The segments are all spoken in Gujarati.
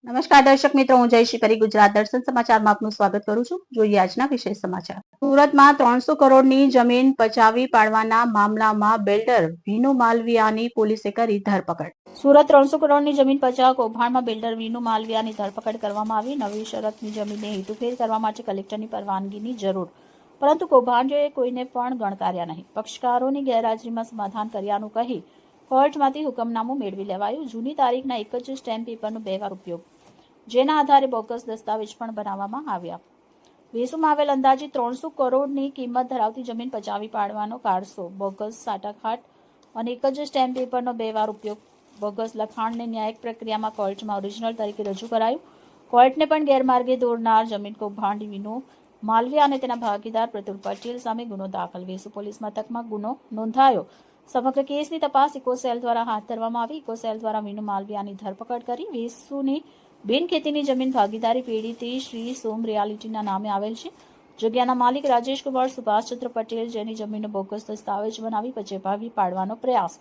નમસ્કાર દર્શક મિત્રો, હું જયશ્રી કરી ગુજરાત દર્શન સમાચારમાં આપનું સ્વાગત કરું છું. જોઈએ આજના વિશેષ સમાચાર. સુરતમાં 300 કરોડની જમીન પચાવી પાડવાના મામલામાં બિલ્ડર વિનુ માલવિયાની પોલીસે કરી ધરપકડ. સુરત 300 કરોડની જમીન પચાવ કૌભાંડમાં બિલ્ડર વિનુ માલવિયાની ધરપકડ કરવામાં આવી. નવી શરતની જમીનને હેતુફેર કરવા માટે કલેક્ટરની પરવાનગીની જરૂર, પરંતુ કૌભાંડીઓએ કોઈને પણ ગણકાર્યા નહીં. પક્ષકારોની ગેરહાજરીમાં સમાધાન કર્યાનું કહી કોર્ટમાંથી હુકમનામું મેળવી લેવાયું. જૂની તારીખના એક જ સ્ટેમ્પ પેપરનો 2 વાર ઉપયોગ, જેના આધારે બોગસ દસ્તાવેજ પણ બનાવવામાં આવ્યા. વેસુમાં આવેલ અંદાજિત 300 કરોડની કિંમત ધરાવતી જમીન પચાવી પાડવાનો કારસો, બોગસ સાટાઘાટ અને એક જ સ્ટેમ્પ પેપરનો 2 વાર ઉપયોગ. બોગસ લખાણને ન્યાયિક પ્રક્રિયામાં કોર્ટમાં ઓરિજિનલ તરીકે રજૂ કરાયું. કોર્ટને પણ ગેરમાર્ગે દોરનાર જમીન કૌભાંડી વિનુ માલવિયા અને તેના ભાગીદાર પ્રતુલ પટેલ સામે ગુનો દાખલ. વેસુ પોલીસ મથકમાં ગુનો નોંધાયો. સમગ્ર કેસની તપાસ ઇકો સેલ દ્વારા હાથ ધરવામાં આવી. ઇકો સેલ દ્વારા વિનુ માલવિયાની ધરપકડ કરી. વેસુની બિનખેતીની જમીન ભાગીદારી પીડિત શ્રી સોમ રિયાલિટીના નામે આવેલ છે. જગ્યાના માલિક રાજેશકુમાર સુભાષચંદ્ર પટેલ, જેની જમીનનો બોગસ દસ્તાવેજ બનાવી પચાવી પાડવાનો પ્રયાસ.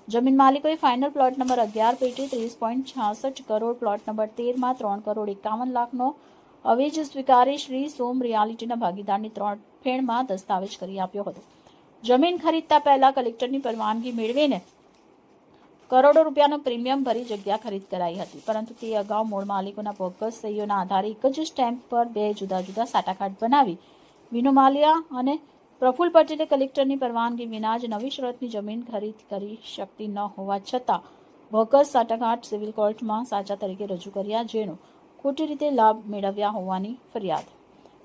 જમીન માલિકોએ ફાઇનલ પ્લોટ નંબર 11 પેટે 30.66 કરોડ, પ્લોટ નંબર 13 માં 3,51 લાખનો અવેજ સ્વીકારી શ્રી સોમ રિયાલિટીના ભાગીદારની 3 ફેણમાં દસ્તાવેજ કરી આપ્યો હતો. જમીન ખરીદતા પહેલા કલેક્ટરની પરવાનગી મેળવીને કરોડો રૂપિયાનો પ્રીમિયમ ભરી જગ્યા ખરીદ કરાઈ હતી, પરંતુ તે અગાઉ મૂળ માલિકોના બોગસ સહીઓના આધારે એક જ સ્ટેમ્પ પર 2 જુદા જુદા સાટાઘાટ બનાવી વિનુ માલિયા અને પ્રફુલ પટેલે કલેક્ટરની પરવાનગી વિના જ નવી શરતની જમીન ખરીદ કરી શકતી ન હોવા છતાં બોગસ સાટાઘાટ સિવિલ કોર્ટમાં સાચા તરીકે રજૂ કર્યા, જેનો ખોટી રીતે લાભ મેળવ્યા હોવાની ફરિયાદ.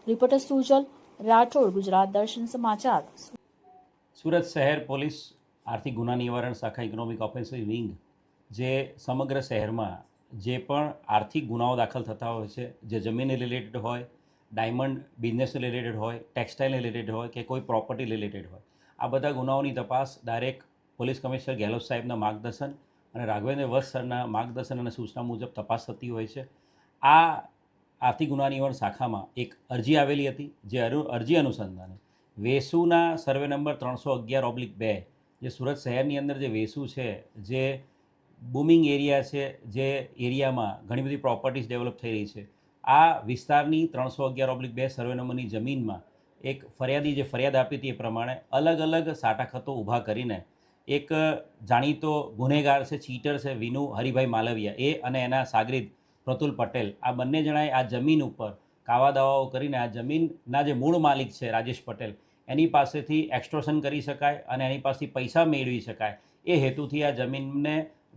રિપોર્ટર સુજલ રાઠોડ, ગુજરાત દર્શન સમાચાર. સુરત શહેર પોલીસ આર્થિક ગુના નિવારણ શાખા ઇકોનોમિક ઓફેન્સિવ વિંગ જે સમગ્ર શહેરમાં જે પણ આર્થિક ગુનાઓ દાખલ થતા હોય છે, જે જમીનને રિલેટેડ હોય, ડાયમંડ બિઝનેસને રિલેટેડ હોય, ટેક્સટાઇલને રિલેટેડ હોય કે કોઈ પ્રોપર્ટી રિલેટેડ હોય, આ બધા ગુનાઓની તપાસ ડાયરેક્ટ પોલીસ કમિશનર ગેહલોત સાહેબના માર્ગદર્શન અને રાઘવેન્દ્ર વત્સ સરના માર્ગદર્શન અને સૂચના મુજબ તપાસ થતી હોય છે. આ આર્થિક ગુના નિવારણ શાખામાં એક અરજી આવેલી હતી, જે અરજી અનુસંધાને વેસુના સર્વે નંબર 311/2, જે સુરત શહેરની અંદર જે વેસુ છે, જે બૂમિંગ એરિયા છે, જે એરિયામાં ઘણી બધી પ્રોપર્ટીઝ ડેવલપ થઈ રહી છે, આ વિસ્તારની 311/2 સર્વે નંબરની જમીનમાં એક ફરિયાદી જે ફરિયાદ આપી હતી એ પ્રમાણે અલગ અલગ સાટાખતો ઊભા કરીને એક જાણીતો ગુનેગાર છે, ચીટર છે, વિનુ હરિભાઈ માલવિયા, એ અને એના સાગરીદ પ્રતુલ પટેલ, આ બંને જણાએ આ જમીન ઉપર કાવા દાવાઓ કરીને આ જમીનના જે મૂળ માલિક છે રાજેશ પટેલ, એની પાસેથી એક્સટોર્શન કરી શકાય અને એની પાસેથી પૈસા મેળવી શકાય એ હેતુથી આ જમીનને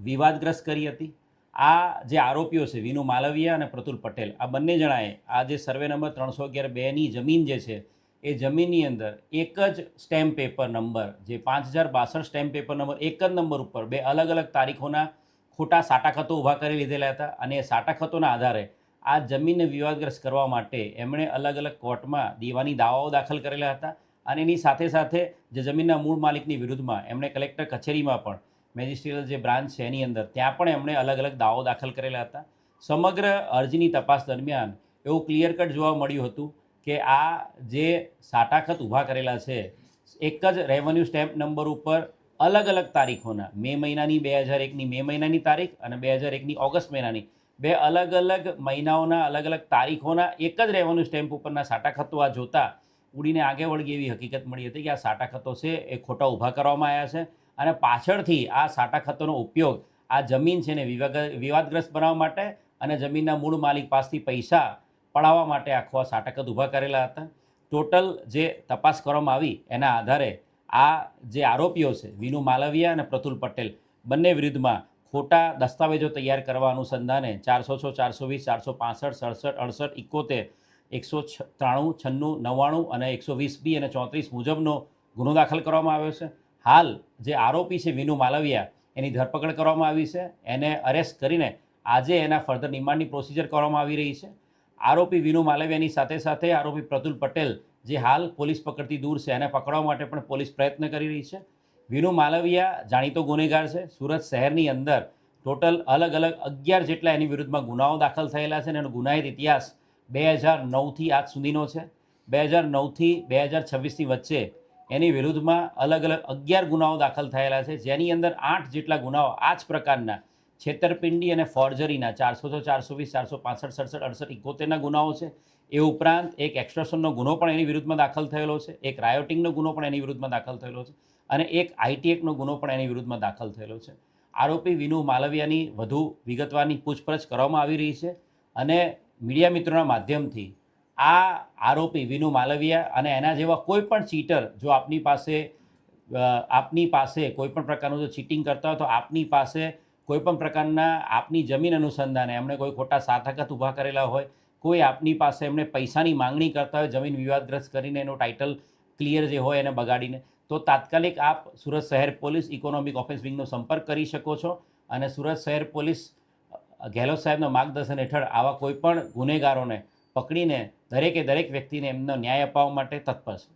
વિવાદગ્રસ્ત કરી હતી. આ જે આરોપીઓ છે વિનુ માલવિયા અને પ્રતુલ પટેલ, આ બંને જણાએ આ જે સર્વે નંબર 311/2ની જમીન જે છે એ જમીનની અંદર એક જ સ્ટેમ્પ પેપર નંબર, જે 5062 સ્ટેમ્પ પેપર નંબર, એક જ નંબર ઉપર 2 અલગ અલગ તારીખોના ખોટા સાટાખતો ઊભા કરી લીધેલા હતા. અને એ સાટાખતોના આધારે આ જમીનને વિવાદગ્રસ્ત કરવા માટે એમણે અલગ અલગ કોર્ટમાં દીવાની દાવાઓ દાખલ કરેલા હતા. અને એની સાથે સાથે જે જમીનના મૂળ માલિકની વિરુદ્ધમાં એમણે કલેક્ટર કચેરીમાં પણ મેજિસ્ટ્રિયલ જે બ્રાન્ચ છે એની અંદર ત્યાં પણ એમણે અલગ અલગ દાવો દાખલ કરેલા હતા. સમગ્ર અરજીની તપાસ દરમિયાન એવું ક્લિયર કટ જોવા મળ્યું હતું કે આ જે સાટાખત ઊભા કરેલા છે એક જ રેવન્યુ સ્ટેમ્પ નંબર ઉપર અલગ અલગ તારીખોના, મે મહિનાની 2001ની મે મહિનાની તારીખ અને 2001ની ઓગસ્ટ મહિનાની 2 અલગ અલગ મહિનાઓના અલગ અલગ તારીખોના એક જ રેવન્યુ સ્ટેમ્પ ઉપરના સાટાખતો આ જોતા ઉડીને આગે વળગી એવી હકીકત મળી હતી કે આ સાટાખતો છે એ ખોટા ઊભા કરવામાં આવ્યા છે અને પાછળથી આ સાટાખતોનો ઉપયોગ આ જમીન છે ને વિવાદગ્રસ્ત બનાવવા માટે અને જમીનના મૂળ માલિક પાસેથી પૈસા પડાવવા માટે આખો આ સાટાખત ઊભા કરેલા હતા. ટોટલ જે તપાસ કરવામાં આવી એના આધારે આ જે આરોપીઓ છે વિનુ માલવિયા અને પ્રતુલ પટેલ, બંને વિરુદ્ધમાં ખોટા દસ્તાવેજો તૈયાર કરવા અનુસંધાને 406, 420, 465, 67, 68, 71, 193, 96, 99 અને 120B અને 34 મુજબનો ગુનો દાખલ કરવામાં આવ્યો છે. હાલ જે આરોપી છે વિનુ માલવિયા, એની ધરપકડ કરવામાં આવી છે. એને અરેસ્ટ કરીને આજે એના ફર્ધર રિમાન્ડની પ્રોસિજર કરવામાં આવી રહી છે. આરોપી વિનુ માલવિયાની સાથે સાથે આરોપી પ્રતુલ પટેલ, જે હાલ પોલીસ પકડથી દૂર છે, એને પકડવા માટે પણ પોલીસ પ્રયત્ન કરી રહી છે. વિનુ માલવિયા જાણીતો ગુનેગાર છે. સુરત શહેરની અંદર ટોટલ અલગ અલગ 11 જેટલા એની વિરુદ્ધમાં ગુનાઓ દાખલ થયેલા છે અને એનો ગુનાહિત ઇતિહાસ 2009થી આજ સુધીનો છે. 2009થી 2026ની વચ્ચે એની વિરુદ્ધમાં અલગ અલગ 11 ગુનાઓ દાખલ થયેલા છે, જેની અંદર 8 જેટલા ગુનાઓ આ જ પ્રકારના છેતરપિંડી અને ફોર્જરીના 400, 420, 465, 67, 68, 71ના ગુનાઓ છે. એ ઉપરાંત એક એક્સટોર્શનનો ગુનો પણ એની વિરુદ્ધમાં દાખલ થયેલો છે, એક રાયોટિંગનો ગુનો પણ એની વિરુદ્ધમાં દાખલ થયેલો છે અને એક આઈટી એક્ટનો ગુનો પણ એની વિરુદ્ધમાં દાખલ થયેલો છે. આરોપી વિનુ માલવિયાની વધુ વિગતવારની પૂછપરછ કરવામાં આવી રહી છે અને મીડિયા મિત્રોના માધ્યમથી આ આરોપી વિનુ માલવિયા અને એના જેવા કોઈ પણ ચીટર જો આપની પાસે કોઈ પણ પ્રકારનું જો ચીટિંગ કરતા હોય તો આપની પાસે કોઈ પણ પ્રકારના આપની જમીન અનુસંધાને એમણે કોઈ ખોટા સાતહકત ઊભા કરેલા હોય, કોઈ આપની પાસે એમણે પૈસાની માંગણી કરતા હોય જમીન વિવાદગ્રસ્ત કરીને એનું ટાઇટલ ક્લિયર જે હોય એને બગાડીને, તો તાત્કાલિક આપ સુરત શહેર પોલીસ ઇકોનોમિક ઓફેન્સ વિંગનો સંપર્ક કરી શકો છો અને સુરત શહેર પોલીસ ગેહલોત સાહેબના માર્ગદર્શન હેઠળ આવા કોઈ પણ ગુનેગારોને પકડીને દરેક વ્યક્તિને એમનો ન્યાય અપાવવા માટે તત્પર છે.